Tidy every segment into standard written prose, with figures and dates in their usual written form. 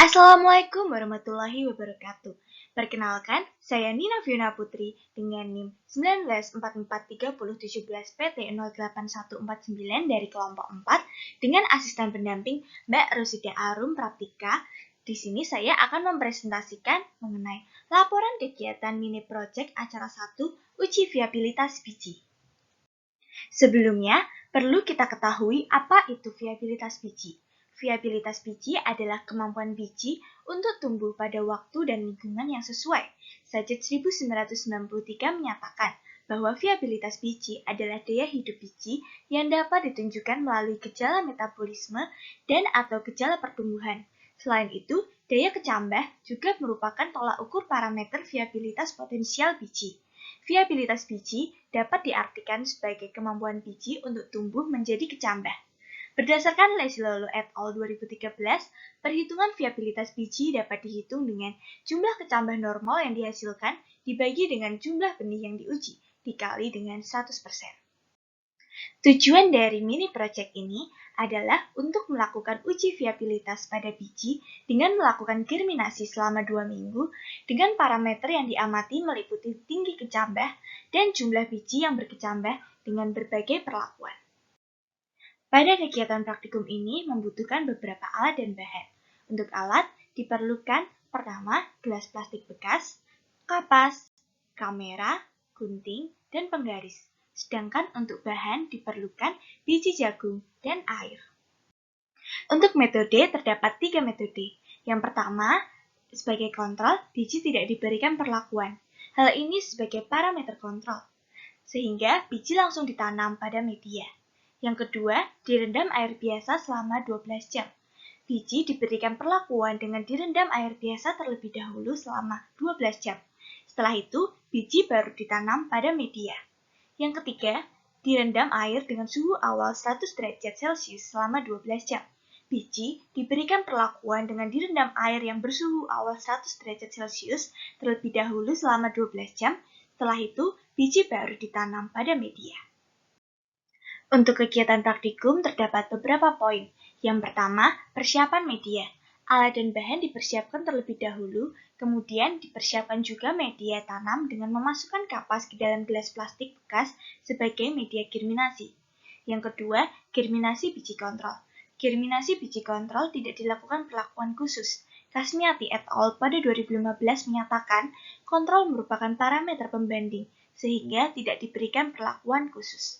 Assalamualaikum warahmatullahi wabarakatuh. Perkenalkan, saya Nina Fiona Putri dengan NIM 19443017 PT 08149 dari kelompok 4 dengan asisten pendamping Mbak Rosida Arum Praptika. Di sini saya akan mempresentasikan mengenai laporan kegiatan mini project acara 1 uji viabilitas biji. Sebelumnya, perlu kita ketahui apa itu viabilitas biji. Viabilitas biji adalah kemampuan biji untuk tumbuh pada waktu dan lingkungan yang sesuai. Sajid 1993 menyatakan bahwa viabilitas biji adalah daya hidup biji yang dapat ditunjukkan melalui gejala metabolisme dan atau gejala pertumbuhan. Selain itu, daya kecambah juga merupakan tolak ukur parameter viabilitas potensial biji. Viabilitas biji dapat diartikan sebagai kemampuan biji untuk tumbuh menjadi kecambah. Berdasarkan Lesilolo et al. 2013, perhitungan viabilitas biji dapat dihitung dengan jumlah kecambah normal yang dihasilkan dibagi dengan jumlah benih yang diuji, dikali dengan 100%. Tujuan dari mini project ini adalah untuk melakukan uji viabilitas pada biji dengan melakukan germinasi selama 2 minggu dengan parameter yang diamati meliputi tinggi kecambah dan jumlah biji yang berkecambah dengan berbagai perlakuan. Pada kegiatan praktikum ini membutuhkan beberapa alat dan bahan. Untuk alat, diperlukan pertama gelas plastik bekas, kapas, kamera, gunting, dan penggaris. Sedangkan untuk bahan diperlukan biji jagung dan air. Untuk metode terdapat 3 metode. Yang pertama, sebagai kontrol, biji tidak diberikan perlakuan. Hal ini sebagai parameter kontrol, sehingga biji langsung ditanam pada media. Yang kedua, direndam air biasa selama 12 jam. Biji diberikan perlakuan dengan direndam air biasa terlebih dahulu selama 12 jam. Setelah itu, biji baru ditanam pada media. Yang ketiga, direndam air dengan suhu awal 100 derajat Celcius selama 12 jam. Biji diberikan perlakuan dengan direndam air yang bersuhu awal 100 derajat Celcius terlebih dahulu selama 12 jam. Setelah itu, biji baru ditanam pada media. Untuk kegiatan praktikum terdapat beberapa poin. Yang pertama, persiapan media. Alat dan bahan dipersiapkan terlebih dahulu, kemudian dipersiapkan juga media tanam dengan memasukkan kapas ke dalam gelas plastik bekas sebagai media germinasi. Yang kedua, germinasi biji kontrol. Germinasi biji kontrol tidak dilakukan perlakuan khusus. Kasmiati et al. Pada 2015 menyatakan kontrol merupakan parameter pembanding, sehingga tidak diberikan perlakuan khusus.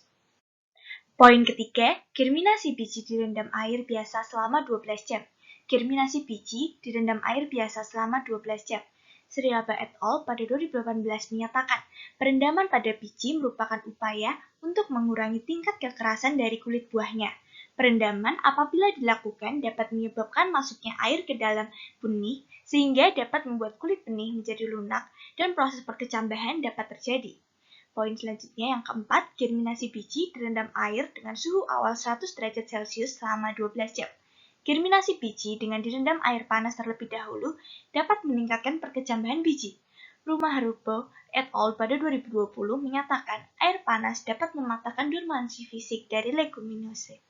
Poin ketiga, germinasi biji direndam air biasa selama 12 jam. Germinasi biji direndam air biasa selama 12 jam. Sriaba et al. Pada 2018 menyatakan, perendaman pada biji merupakan upaya untuk mengurangi tingkat kekerasan dari kulit buahnya. Perendaman apabila dilakukan dapat menyebabkan masuknya air ke dalam benih, sehingga dapat membuat kulit benih menjadi lunak dan proses perkecambahan dapat terjadi. Poin selanjutnya yang keempat, germinasi biji direndam air dengan suhu awal 100 derajat Celcius selama 12 jam. Germinasi biji dengan direndam air panas terlebih dahulu dapat meningkatkan perkecambahan biji. Rumah Rubo et al. Pada 2020 menyatakan air panas dapat mematahkan dormansi fisik dari leguminosa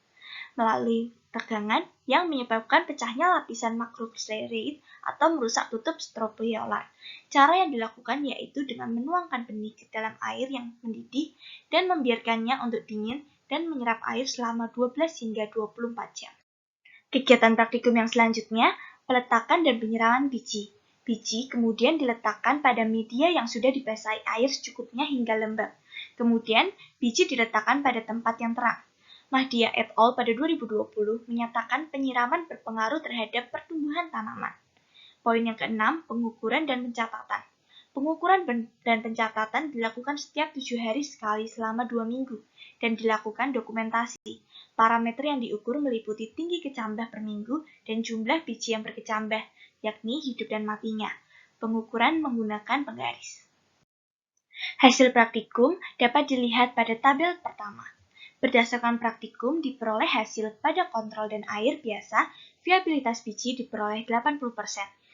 melalui tegangan yang menyebabkan pecahnya lapisan makrosferoid atau merusak tutup strobiolар. Cara yang dilakukan yaitu dengan menuangkan benih ke dalam air yang mendidih dan membiarkannya untuk dingin dan menyerap air selama 12 hingga 24 jam. Kegiatan praktikum yang selanjutnya, peletakan dan penyiraman biji. Biji kemudian diletakkan pada media yang sudah dibasahi air secukupnya hingga lembab. Kemudian, biji diletakkan pada tempat yang terang. Mahdia et al. Pada 2020 menyatakan penyiraman berpengaruh terhadap pertumbuhan tanaman. Poin yang keenam, pengukuran dan pencatatan. Pengukuran dan pencatatan dilakukan setiap 7 hari sekali selama 2 minggu dan dilakukan dokumentasi. Parameter yang diukur meliputi tinggi kecambah per minggu dan jumlah biji yang berkecambah, yakni hidup dan matinya. Pengukuran menggunakan penggaris. Hasil praktikum dapat dilihat pada tabel pertama. Berdasarkan praktikum diperoleh hasil pada kontrol dan air biasa, viabilitas biji diperoleh 80%.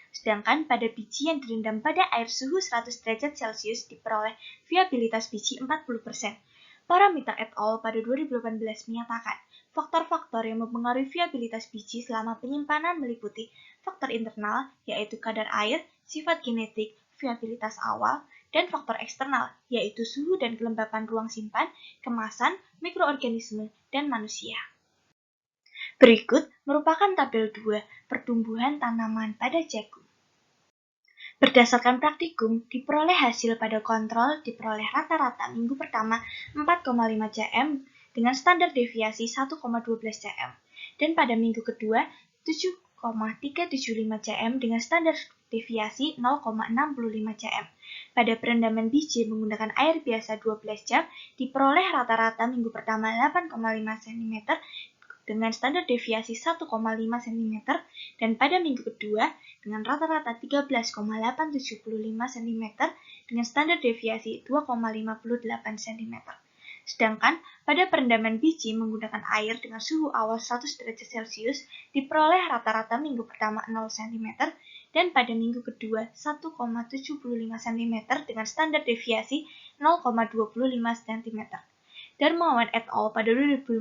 Sedangkan pada biji yang direndam pada air suhu 100 derajat Celcius diperoleh viabilitas biji 40%. Paramita et al. Pada 2018 menyatakan, faktor-faktor yang mempengaruhi viabilitas biji selama penyimpanan meliputi faktor internal, yaitu kadar air, sifat genetik, viabilitas awal, dan faktor eksternal, yaitu suhu dan kelembapan ruang simpan, kemasan, mikroorganisme, dan manusia. Berikut merupakan tabel 2 pertumbuhan tanaman pada jagung. Berdasarkan praktikum, diperoleh hasil pada kontrol diperoleh rata-rata minggu pertama 4,5 cm dengan standar deviasi 1,12 cm, dan pada minggu kedua 7,375 cm dengan standar deviasi 0,65 cm. Pada perendaman biji menggunakan air biasa 12 jam, diperoleh rata-rata minggu pertama 8,5 cm dengan standar deviasi 1,5 cm, dan pada minggu kedua dengan rata-rata 13,875 cm dengan standar deviasi 2,58 cm. Sedangkan pada perendaman biji menggunakan air dengan suhu awal 100 derajat Celcius diperoleh rata-rata minggu pertama 0 cm dan pada minggu kedua 1,75 cm dengan standar deviasi 0,25 cm. Darmawan et al. Pada 2015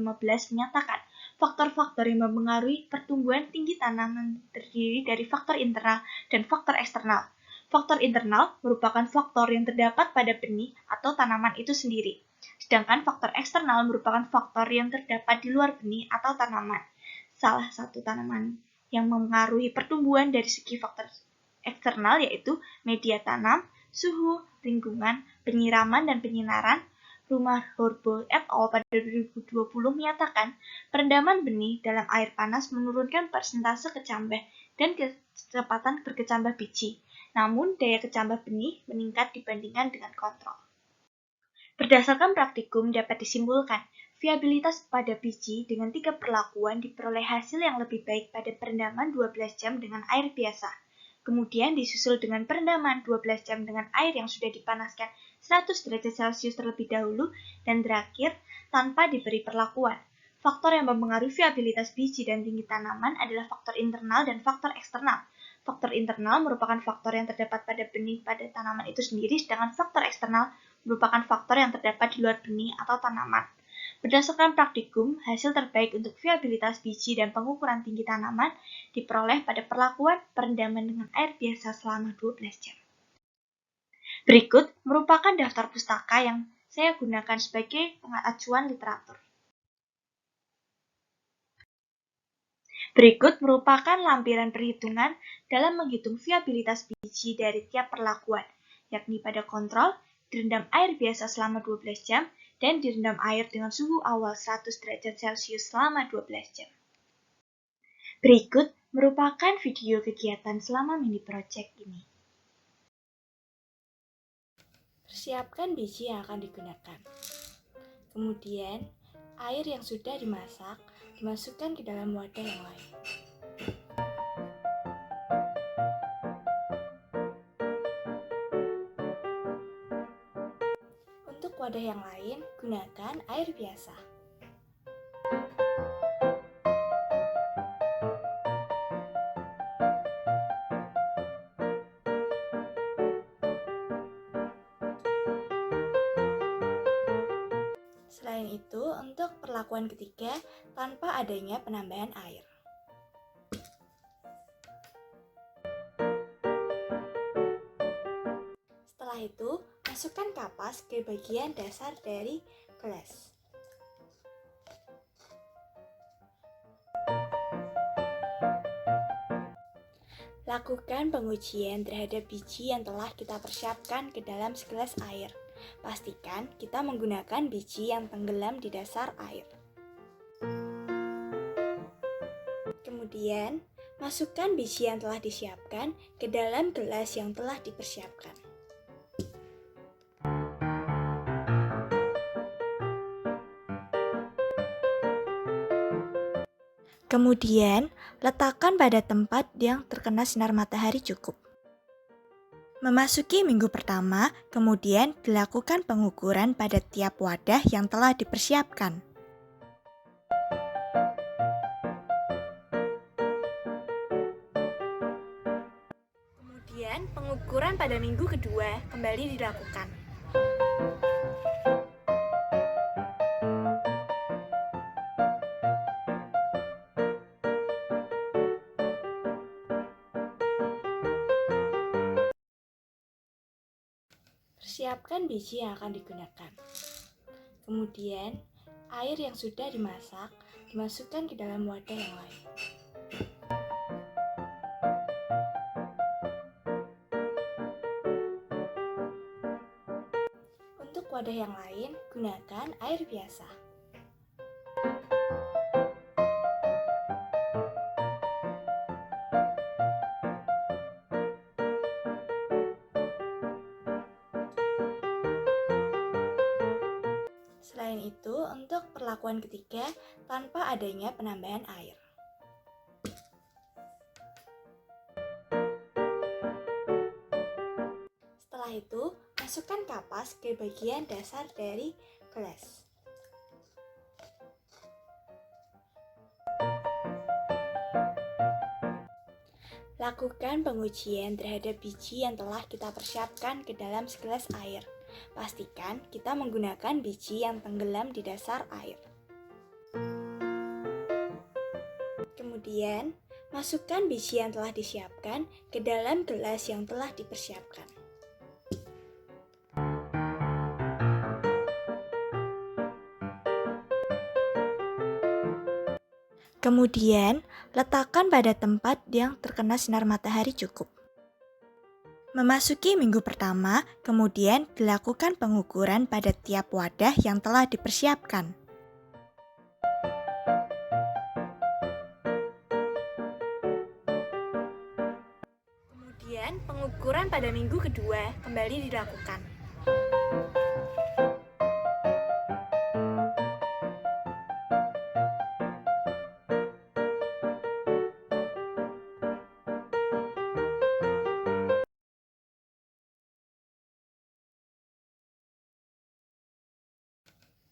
menyatakan faktor-faktor yang mempengaruhi pertumbuhan tinggi tanaman terdiri dari faktor internal dan faktor eksternal. Faktor internal merupakan faktor yang terdapat pada benih atau tanaman itu sendiri. Sedangkan faktor eksternal merupakan faktor yang terdapat di luar benih atau tanaman. Salah satu tanaman yang mempengaruhi pertumbuhan dari segi faktor eksternal yaitu media tanam, suhu, lingkungan, penyiraman dan penyinaran. Rumah Horbo et al. Pada 2020 menyatakan perendaman benih dalam air panas menurunkan persentase kecambah dan kecepatan berkecambah biji. Namun, daya kecambah benih meningkat dibandingkan dengan kontrol. Berdasarkan praktikum dapat disimpulkan, viabilitas pada biji dengan 3 perlakuan diperoleh hasil yang lebih baik pada perendaman 12 jam dengan air biasa. Kemudian disusul dengan perendaman 12 jam dengan air yang sudah dipanaskan 100 derajat Celcius terlebih dahulu, dan terakhir tanpa diberi perlakuan. Faktor yang mempengaruhi viabilitas biji dan tinggi tanaman adalah faktor internal dan faktor eksternal. Faktor internal merupakan faktor yang terdapat pada benih pada tanaman itu sendiri, sedangkan faktor eksternal merupakan faktor yang terdapat di luar benih atau tanaman. Berdasarkan praktikum, hasil terbaik untuk viabilitas biji dan pengukuran tinggi tanaman diperoleh pada perlakuan perendaman dengan air biasa selama 12 jam. Berikut merupakan daftar pustaka yang saya gunakan sebagai acuan literatur. Berikut merupakan lampiran perhitungan dalam menghitung viabilitas biji dari tiap perlakuan, yakni pada kontrol, direndam air biasa selama 12 jam, dan direndam air dengan suhu awal 100 derajat Celcius selama 12 jam. Berikut merupakan video kegiatan selama mini project ini. Persiapkan biji yang akan digunakan. Kemudian, air yang sudah dimasak dimasukkan ke dalam wadah yang lain. Untuk wadah yang lain, gunakan air biasa. Selain itu, untuk perlakuan ketiga, tanpa adanya penambahan air. Setelah itu, masukkan kapas ke bagian dasar dari gelas. Lakukan pengujian terhadap biji yang telah kita persiapkan ke dalam segelas air. Pastikan kita menggunakan biji yang tenggelam di dasar air. Kemudian, masukkan biji yang telah disiapkan ke dalam gelas yang telah dipersiapkan. Kemudian, letakkan pada tempat yang terkena sinar matahari cukup. Memasuki minggu pertama, kemudian dilakukan pengukuran pada tiap wadah yang telah dipersiapkan. Kemudian, pengukuran pada minggu kedua kembali dilakukan. Persiapkan biji yang akan digunakan. Kemudian, air yang sudah dimasak dimasukkan ke dalam wadah yang lain. Untuk wadah yang lain, gunakan air biasa. Selain itu, untuk perlakuan ketiga, tanpa adanya penambahan air. Setelah itu, masukkan kapas ke bagian dasar dari gelas. Lakukan pengujian terhadap biji yang telah kita persiapkan ke dalam segelas air. Pastikan kita menggunakan biji yang tenggelam di dasar air. Kemudian, masukkan biji yang telah disiapkan ke dalam gelas yang telah dipersiapkan. Kemudian, letakkan pada tempat yang terkena sinar matahari cukup. Memasuki minggu pertama, kemudian dilakukan pengukuran pada tiap wadah yang telah dipersiapkan. Kemudian, pengukuran pada minggu kedua kembali dilakukan.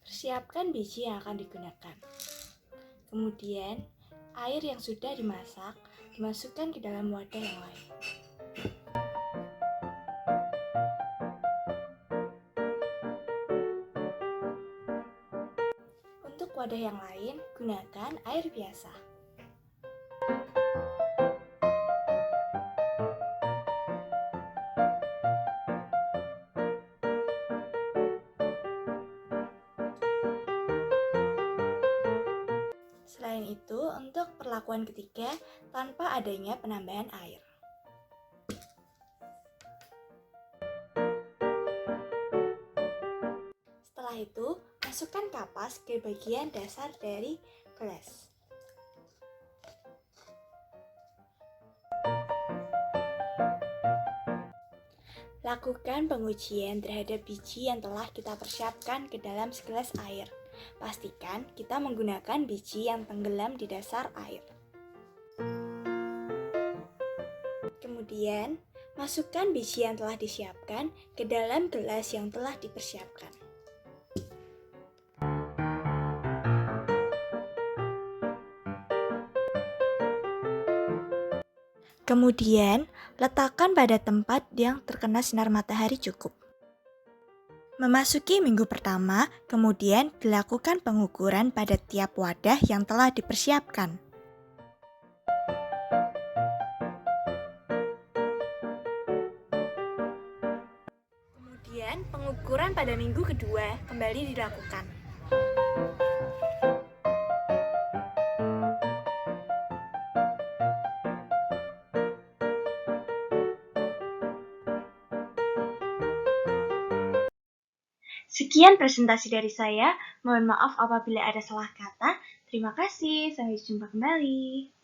Persiapkan biji yang akan digunakan. Kemudian, air yang sudah dimasak dimasukkan ke dalam wadah yang lain. Untuk wadah yang lain, gunakan air biasa. Selain itu, untuk perlakuan ketiga, tanpa adanya penambahan air. Setelah itu, masukkan kapas ke bagian dasar dari gelas. Lakukan pengujian terhadap biji yang telah kita persiapkan ke dalam segelas air. Pastikan kita menggunakan biji yang tenggelam di dasar air. Kemudian, masukkan biji yang telah disiapkan ke dalam gelas yang telah dipersiapkan. Kemudian, letakkan pada tempat yang terkena sinar matahari cukup. Memasuki minggu pertama, kemudian dilakukan pengukuran pada tiap wadah yang telah dipersiapkan. Kemudian, pengukuran pada minggu kedua kembali dilakukan. Sekian presentasi dari saya. Mohon maaf apabila ada salah kata. Terima kasih. Sampai jumpa kembali.